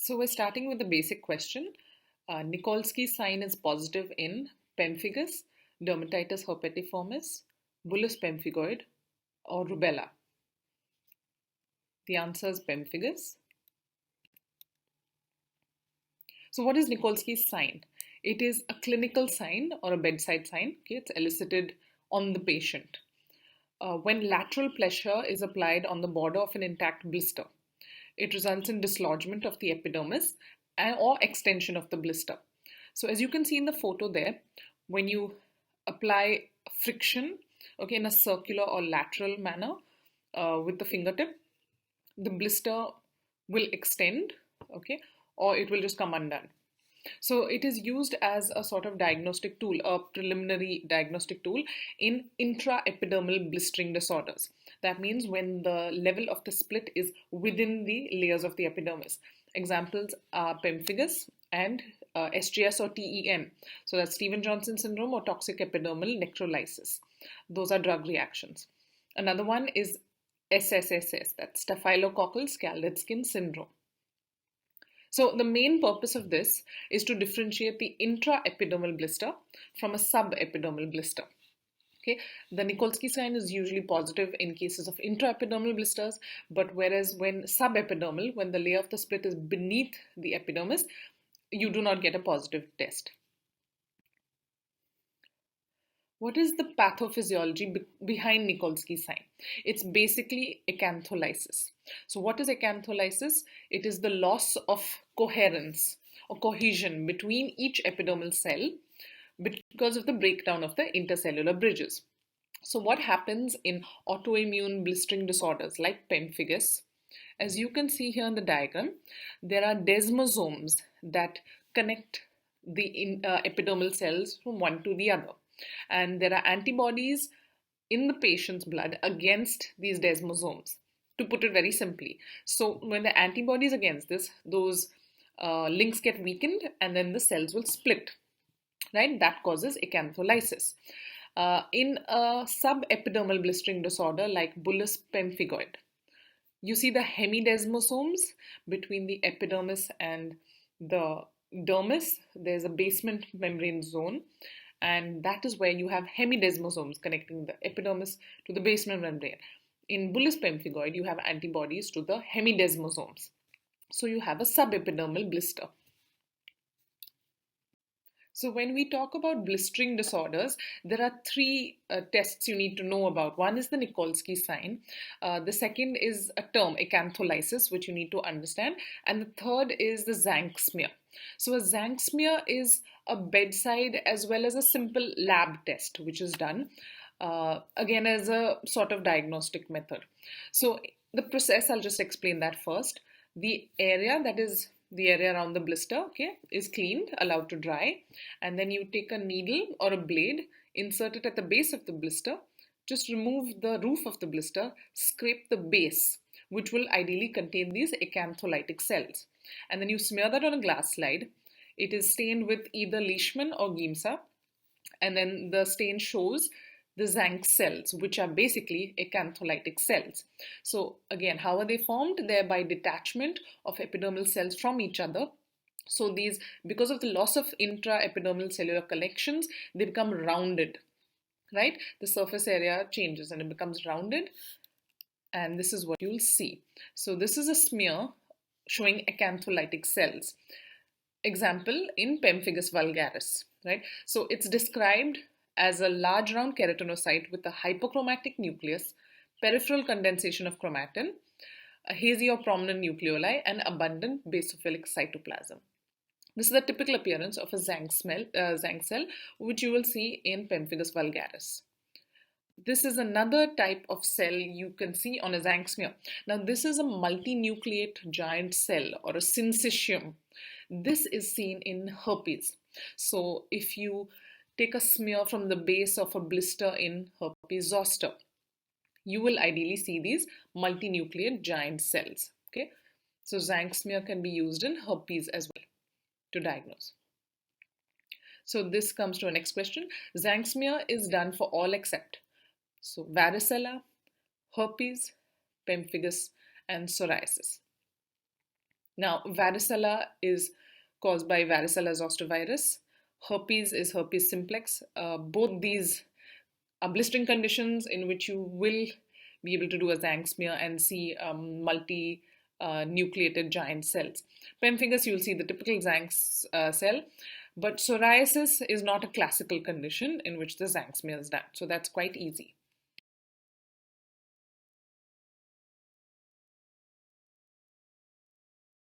So we're starting with the basic question. Nikolsky sign is positive in pemphigus, dermatitis herpetiformis, bullous pemphigoid, or rubella. The answer is pemphigus. So what is Nikolsky's sign? It is a clinical sign or a bedside sign. Okay, it's elicited on the patient. When lateral pressure is applied on the border of an intact blister, it results in dislodgement of the epidermis or extension of the blister. So as you can see in the photo there, when you apply friction, okay, in a circular or lateral manner with the fingertip, the blister will extend, okay, or it will just come undone. So it is used as a sort of diagnostic tool, a preliminary diagnostic tool in intraepidermal blistering disorders. That means when the level of the split is within the layers of the epidermis. Examples are pemphigus and SJS or TEN. So that's Stevens-Johnson syndrome or toxic epidermal necrolysis. Those are drug reactions. Another one is SSSS, that's staphylococcal scalded skin syndrome. So the main purpose of this is to differentiate the intraepidermal blister from a subepidermal blister. Okay, the Nikolsky sign is usually positive in cases of intraepidermal blisters, but whereas when subepidermal, when the layer of the split is beneath the epidermis, you do not get a positive test. What is the pathophysiology behind Nikolsky sign? It's basically acantholysis. So what is acantholysis? It is the loss of coherence or cohesion between each epidermal cell because of the breakdown of the intercellular bridges. So what happens in autoimmune blistering disorders like pemphigus? As you can see here in the diagram, there are desmosomes that connect the epidermal cells from one to the other. And there are antibodies in the patient's blood against these desmosomes, to put it very simply. So when the antibodies against this, those links get weakened and then the cells will split, right? That causes acantholysis. In a subepidermal blistering disorder like bullous pemphigoid, you see the hemidesmosomes between the epidermis and the dermis. There's a basement membrane zone, and that is where you have hemidesmosomes connecting the epidermis to the basement membrane. In bullous pemphigoid, you have antibodies to the hemidesmosomes. So you have a subepidermal blister. So when we talk about blistering disorders, there are three tests you need to know about. One is the Nikolsky sign. The second is a term, acantholysis, which you need to understand. And the third is the tzanck smear. So a tzanck smear is a bedside as well as a simple lab test, which is done, again, as a sort of diagnostic method. So the process, I'll just explain that first. The area, that is the area around the blister, okay, is cleaned, allowed to dry, and then you take a needle or a blade, insert it at the base of the blister, just remove the roof of the blister, scrape the base, which will ideally contain these acantholytic cells, and then you smear that on a glass slide. It is stained with either Leishman or Giemsa, and then the stain shows the tzanck cells, which are basically acantholytic cells. So again, how are they formed? They're by detachment of epidermal cells from each other. So these, because of the loss of intraepidermal cellular connections, they become rounded, right? The surface area changes and it becomes rounded, and this is what you'll see. So this is a smear showing acantholytic cells. Example in pemphigus vulgaris, right? So it's described as a large round keratinocyte with a hypochromatic nucleus, peripheral condensation of chromatin, a hazy or prominent nucleoli, and abundant basophilic cytoplasm. This is the typical appearance of a tzanck cell, which you will see in pemphigus vulgaris. This is another type of cell you can see on a tzanck smear. Now, this is a multinucleate giant cell or a syncytium. This is seen in herpes. So if you take a smear from the base of a blister in herpes zoster, you will ideally see these multinucleate giant cells. Okay, so tzanck smear can be used in herpes as well to diagnose. So this comes to our next question. Tzanck smear is done for all except varicella, herpes, pemphigus, and psoriasis. Now, varicella is caused by varicella zoster virus. Herpes is herpes simplex. Both these are blistering conditions in which you will be able to do a tzanck smear and see multi nucleated giant cells. Pemphigus, you'll see the typical tzanck cell, but psoriasis is not a classical condition in which the tzanck smear is done. So that's quite easy.